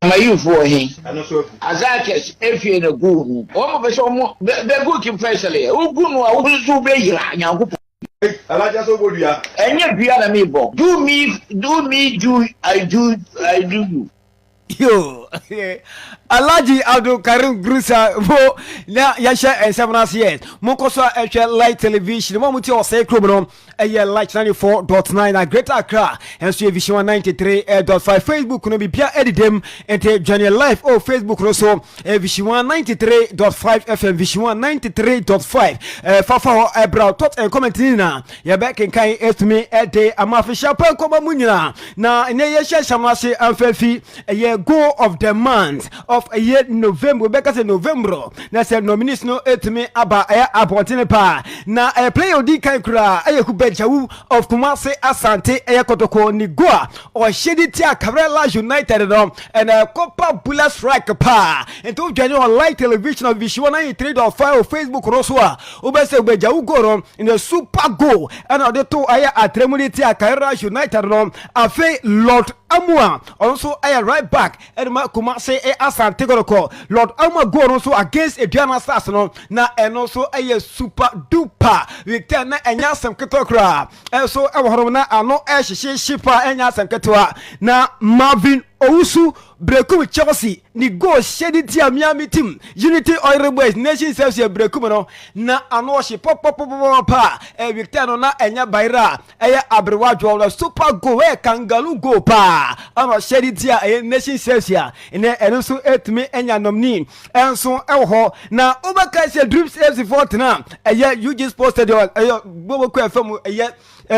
you for him. Azakes, if you're in a good, almost the good can facially. Who good no, who be here? Alhadji so good ya. And yet, we are me, do me, I do you. Yo, Alhadji Abdul Karim Grusa, bo na yasha and 7 years. Mokoso light television, Momuti Osei Krobron, a year light 94.9 at Greater Accra, and so Vision 93.5. Facebook no be Pia Edidem, and Johnny Life, oh, Facebook also, Vision 93.5 FM, Vision 93.5. Fafa Ebra, tot and commenting na, ya back and kind estimate at the Amafisha Panko Munina. Now, in a yasha Shamasi and Fefi, a year go of the month of a year November, because in November, that's a nominees no etime aba abortine pa. Na a player di kankra, a kubejawu of Kumase Asante Kotoko Nigua, or Sheditia Karela United and a Copa Bula Strike pa. And to general light television of Vision 93.5 Facebook Roswa, Ubese Bejawu Goron in the Super Go, and other two Aya at Remunitia Karela United Afe Lord Amua, also I right back. Edma Kumase Asante Kotoko. Lord Alma go also against Adriana Sasson. Na and also a super duper. We can and Yasam Ketokra. And so our Horona are no ash shipper and Yasam Ketua. Na Marvin Ousu breku Chelsea ni go shedi tia Miami team Unity Oil Boys Nation Service breku no na anoshi pop pa Victor na enya baira eya abrewajo super go kangalu go pa ama shedi tia Nation Service ene enso etme enya nomni enso eho na obaka se Dreams FC 40 na eya you just posted eya bobo ko fam eya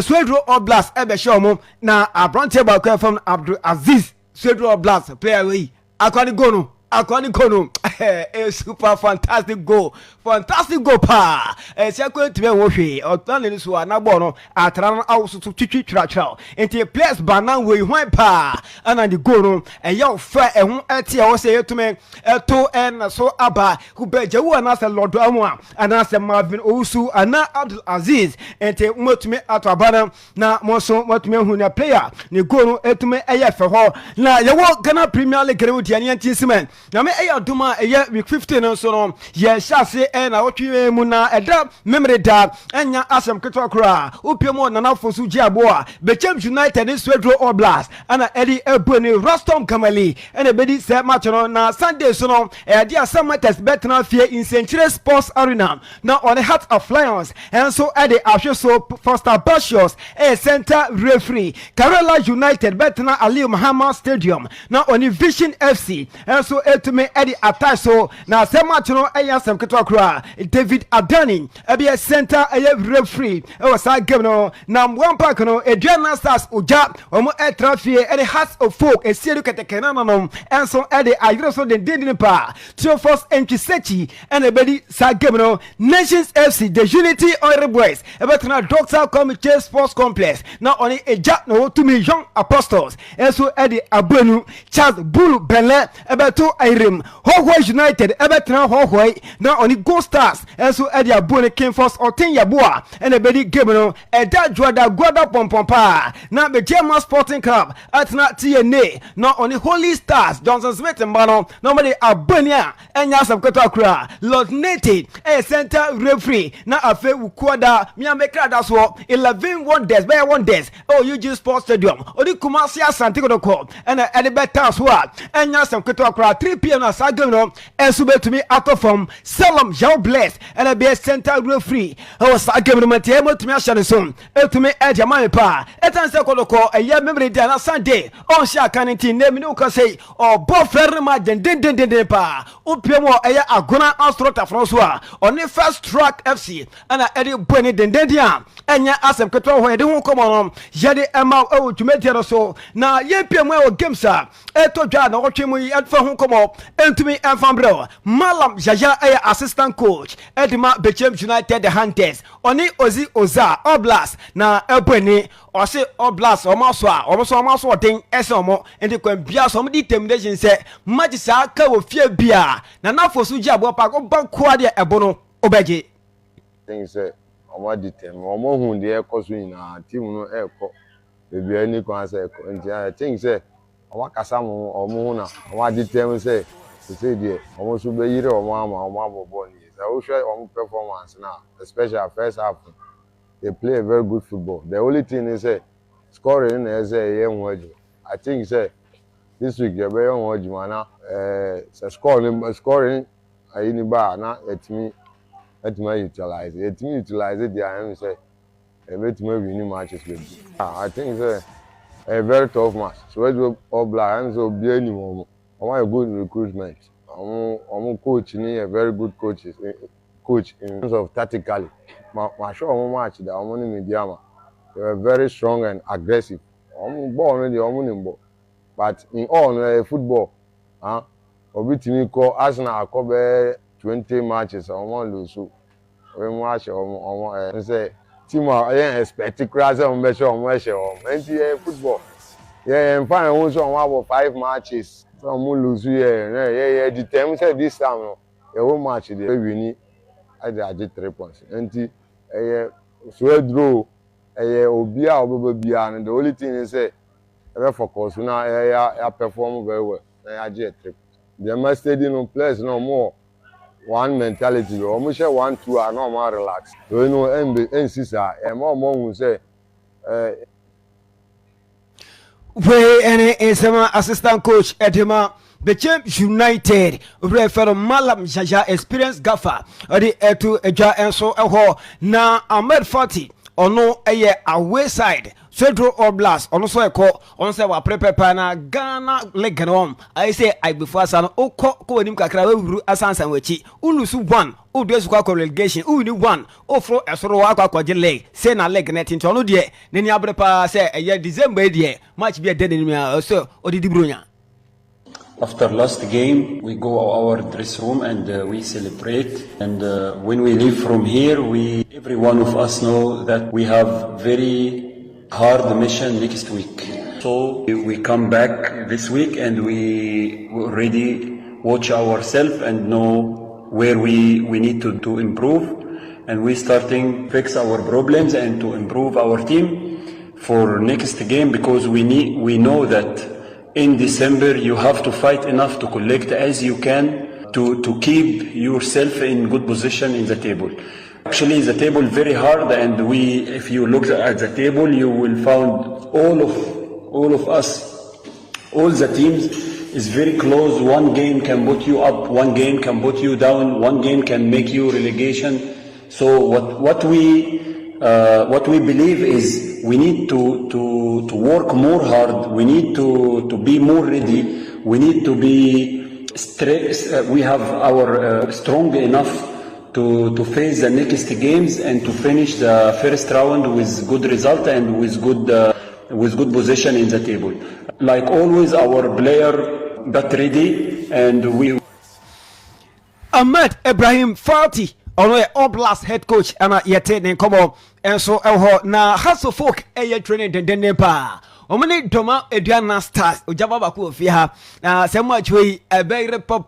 Swedro Oblast ebe show na abranche ba ko fam Abdul Aziz Swedro Blast player we akwani gono a super fantastic goal pa se ko time wo hwe otan ni so anagbo no atran awso to twitwi twirachral enti players banan we hwan pa ana the goal no eya fa ehun ati e wo se yetume eto en so aba ku bejewu ana se Lord Amwa ana se Marvin Ousu ana Abdul Aziz enti motume ato abana na moso motume hu na player ni goal no etume eya fe ho na ye wo Ghana Premier League rewu ani antisemen na me eya duma eya week 15 so no ye shase na wotwe mu na eda memory da enya asem ketokra upiemo na na fosu ji aboa Bechem United in Swedro Oblast ana edi ebueni Rostom Kamali ena bedi se match no na Sunday so no edi asamates betna fie in Century Sports Arena na on the Heart of Lions and so edi ahwe so Foster Bashos center referee Karela United betna Ali Muhammad Stadium na on Vision FC and so etume edi attach so na se match no eya asem ketokra David Adani a center referee was a game no na one pack no Adriana Stars Oja omo etrafie and Hearts of Folk a series ketekena no and so ede ayroso den din pa two first entry sechi and a bedi sa game no Nations FC the Unity Oil Boys ebetna Doctor Community Sports Complex na oni eja no 2 million apostles and so ede abonu Charles Bulu Bele ebeto Irim Hohoi United ebetna Hohoi na oni Go Stars and so Eddie Abone came first or 10 Yabua and a bedi game no and that Guada Pompompa now the German Sporting Club at not TNA not only Holy Stars Johnson Smith and Bano nobody Abonia and Yasam Kotokra Lord Nated a center referee now a fair Ukwada Miameka that's what 11 wonders by wonders oh you just Sports Stadium or the Kumasi Asante Kotoko and a better swap and Yasam Kotokra 3 p.m. as I go no and sube to me out of from Salam Jean Bless and a be center referee oh sa game no matemo to me ashane so to me edge my pa etanse koloko a year memory day na Sunday on sha kaniti name no ka say or bo ferre ma den pa upiemo eya agona astrota François on the first track FC and a edi boni den dia enya asem ketwa ho ede ho komo no yede ema o tumetiero so na ye piemo o games a eto dwa na wotwemu yi edfa ho komo entumi enfambre Mallam Yahaya eya assistant coach Edma Bechem United the Hunters oni Ozi Oza Oblast na ebweni ose Oblast omo den ese omo enti kwambia so di termination se match sa ka wo fie bia na nafosu ji abo pa ko banko de ebono obeje think say omo di tem omo hu de ekoso nyina team no eko bebi ani kwan say eko nti I think say omo kasa mo omo na omo agitem say the omo so be yire omo abobo ni so we share omo performance now especially first half they play a very good football. The only thing is scoring is I think say this week you be on now scoring in bar now let me utilize it the I say let me win matches with I think it's a very tough match. So it's all black and so be anyone. I want a good recruitment. I'm coach ni a very good coach in terms of tactically. My show match that I'm only media. They were very strong and aggressive. I'm born already, but in all football, obi timi call Arsenal call 20 matches. I want lose. We match say team I expect crash on measure on football. Yeah, and fine about 5 matches. Some lose yeah. The time say this time no. The whole match they win. I did 3 points. And so draw obia obobia and the only thing is say focus now I perform very well. I get 3. The must stadium players no more. One mentality, almost 1-2 are not more relaxed. So you know, NCSA, and more say, we any some assistant coach Edema. The Champ United refer Mallam Jaja experience gaffer or the to eja and so na Ahmed Fati or no away side Central Oblast on so call on say wa prepare na Ghana leganom I say I before san ko nim kakra we asansan wachi ulusu 1 o do esuka relegation uni 1 o fro esoro wa akwaje leg say na leg net nti ono de ne ni abrepa say December de match be de ni so odidi bronya. After last game, we go our dress room and we celebrate. And when we leave from here, every one of us know that we have very hard mission next week. So we come back this week and we already watch ourselves and know where we need to improve. And we starting fix our problems and to improve our team for next game because we know that in December, you have to fight enough to collect as you can to keep yourself in good position in the table. Actually, the table very hard, and if you look at the table, you will find all of us, all the teams is very close. One game can put you up, one game can put you down, one game can make you relegation. So what we believe is we need to work more hard. We need to be more ready. We need to be we have our strong enough to face the next games and to finish the first round with good result and with good position in the table. Like always, our player got ready and we. Ahmed Ibrahim Fati. Ono Oblast head coach ana yete ne komo enso eho na haso folk training den pa omani doma eduana stars ojaba baku ofie ha na sema chwe ebere pop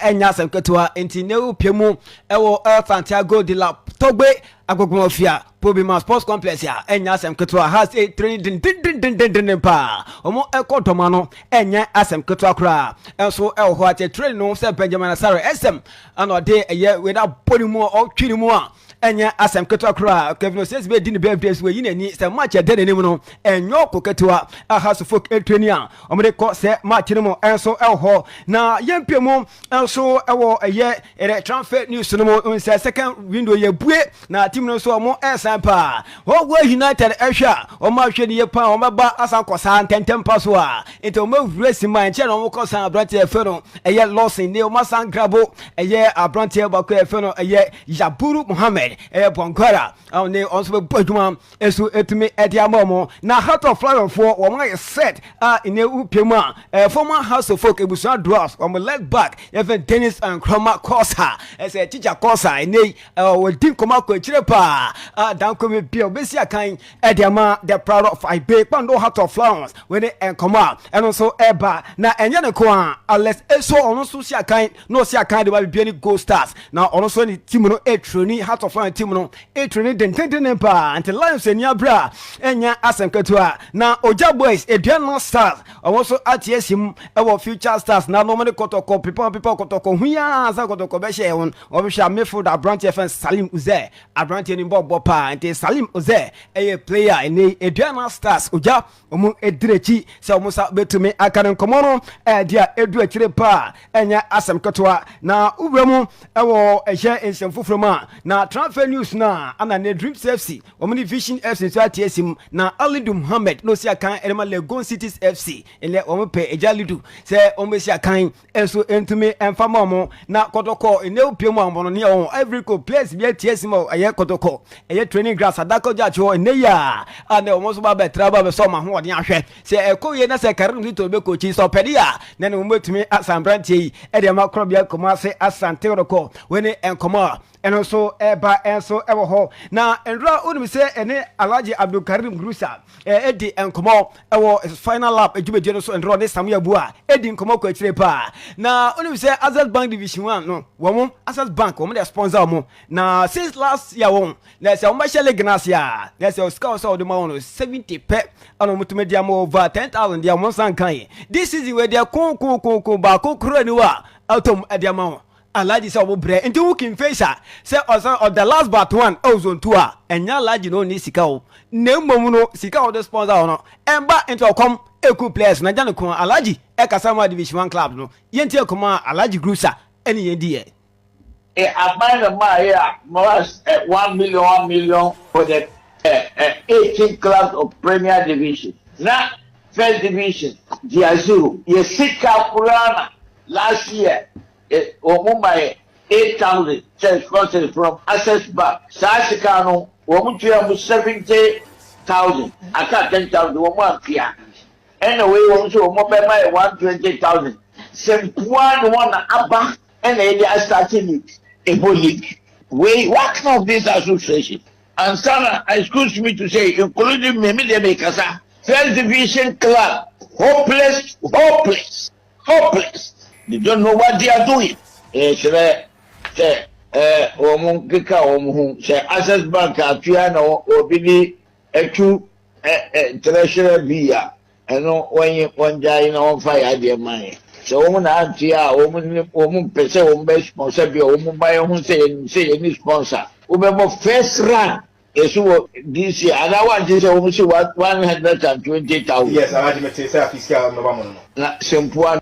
enya semketua enti ne upiemu ewo Santiago de la Togbe agogon ofia Pobima Sports Complex ya enya semketua has a training den pa omo doma no enya asemketua kra enso eho ate training no se Benjamin Sare SM ano de we da boni mu o twini mu a enya asem keto kra Kevin says be di ne birthdays we yinani se match e de ne mu no enyo koketewa House folk training a omde ko se match ne mu enso elho na yempemu enso ewo transfer news no mu se second window ye bue na team no so mo esampa wo United ehwa o ma hwe ne ye pa o meba asan kosa tentem paso a ento ma vresi man che no mo kosa abrante efe no losing ne o ma san grabo abrante ba ko efe no Jaburu Mohammed Bonkara ne onso be baduma esu etumi ediamomo na Heart of Flower for wo ma set ne upemu former House of Folk ebusuan draws on left back even Dennis and Chroma Kosa say teacher Kosa ne we din koma ko chire pa dan ko me bia obesi akan ediama the proud of Ibe kwando Heart of Flowers when e koma eno so eba na enye ne ko Alex eso ono so si akan no si akan de ba bia ni Gold Stars na ono so ni team no training Heart of fan team no e training den pa until Lions enya bra enya Asante Kotoko na Oja Boys Eduano Stars also atiesim e wo Future Stars na no money Kotoko people Kotoko huya Asante Kotoko be share won obisha midfield Abrante FN Salim Uze Abrante ni bobo pa ante Salim Uze a player in Eduano Stars Oja omu edirechi se omu sa betumi akanen komono dia edu akire pa enya Asante Kotoko na ubremu e wo ehye ensemfufroma na transfer news na ana ne Dreams FC omni Vision FC so atiesim na Alidu Muhammad no si akan elema Legon Cities FC ele omu pe ejalidu se omu si akan enso entumi enfama mo na Kotoko ene opiemu ambono ne on every co place bi atiesim aye Kotoko eye training grass adako jacho ene ya ana omu so ba betra ba be so ma ho ode ahwe se ekoye na se karim lito be coach so pedia na ne omu etumi asambrantie yi e de makro bia komase Asante Kotoko wene enkoma eno so eba enso ewo ho na enra unim se ene Alhadji Abdulkarim Grusa edi enkomo ewo final lap ejubedi no so enro ne Samuel Bua edi enkomo ko akire pa na unim se Access Bank Division 1 no wo Access Bank wo dey sponsor mo na since last year won na se o ma shele gnasia na se o scout so de ma won 70 pe ano mutume dia mo over 10,000 dia mo san kan this is where dia kon ba ko kro ni wa autom dia ma Alhadji say obobre nti who can face say on the last but one zone 2 enya Alhadji no ni sika o na mmom no sika o the sponsor no emba into come eku players na jano ko Alhadji e kasama division 1 club no yenti ekoma Alhadji Grusa eni yendi e abana ma here more 1 million for the 18 clubs of Premier Division na First Division dia zero ye sika kurana last year Mumbai 8,000 sponsors from Access Bank. Sasikano, Womutia 70,000. I got 10,000. Womutia. Anyway, also Mumbai 120,000. Some one Abba and they are starting a league. What kind of this association? And Sana, excuse me to say, including Mimi de Bekasa, First Division Club, hopeless. They don't know what they are doing. Say, Access Bank Atiano or Bini Etu Treasurer Via. And no one day on fire their money. So, woman, Antia, woman, person, best sponsor, woman, by whom say any sponsor. Remember, first run. This year, and I want to say almost 120,000. Yes, I had to say, fiscal November. Simple.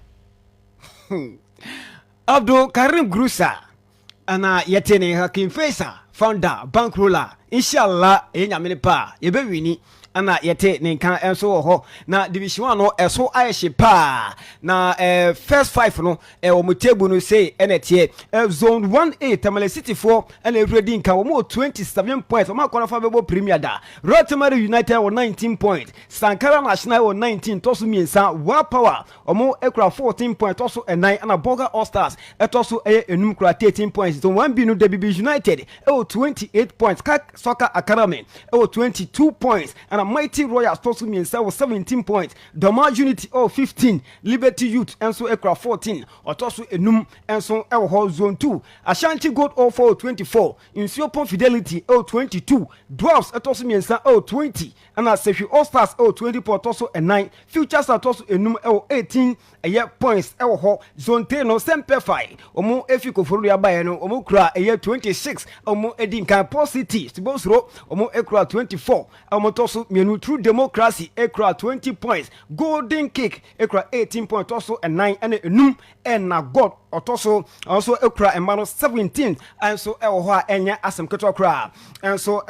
Abdul Karim Grusa ana yetene Hakim Faisa founder bankroller inshallah enyamene pa yebewini ana yete ne kan enso ho na division 1 no eso ayehye pa na first 5 no omotebu no say enetie zone 1A Tamale City 4 ana everyday nkan wo 27 points o ma kona fa bebo premier da Rotemary United wo 19 points Sankara National wo 19 toso miensa Wa Power omo ekura 14 points toso 9 ana Boga All Stars etoso enum kura 13 points so 1B no DBB United 28 points Kak Soccer Academy 22 points and Mighty Royals tosu miensa with 17 points. Doma Unity 15. Liberty Youth enso ekra 14. Otosu enum enso ewo zone 2. Ashanti Gold 04 24. Insiopon Fidelity 22. Dwarfs etosu miensa 20. And Sefi All Stars 20 po tosu 9. Future Stars tosu enum 18 points ewo zone 10 no Sempefy. Omo efi Kuffuor abaye no omo kura 26. Omo edinkan City Stibosro omo ekra 24. Omo tosu mienu True Democracy ekra 20 points. Golden Cake ekra 18 points also 9 and enum and na God otoso also ekra emano 17 and so ewo ho enya Asante Kotoko and so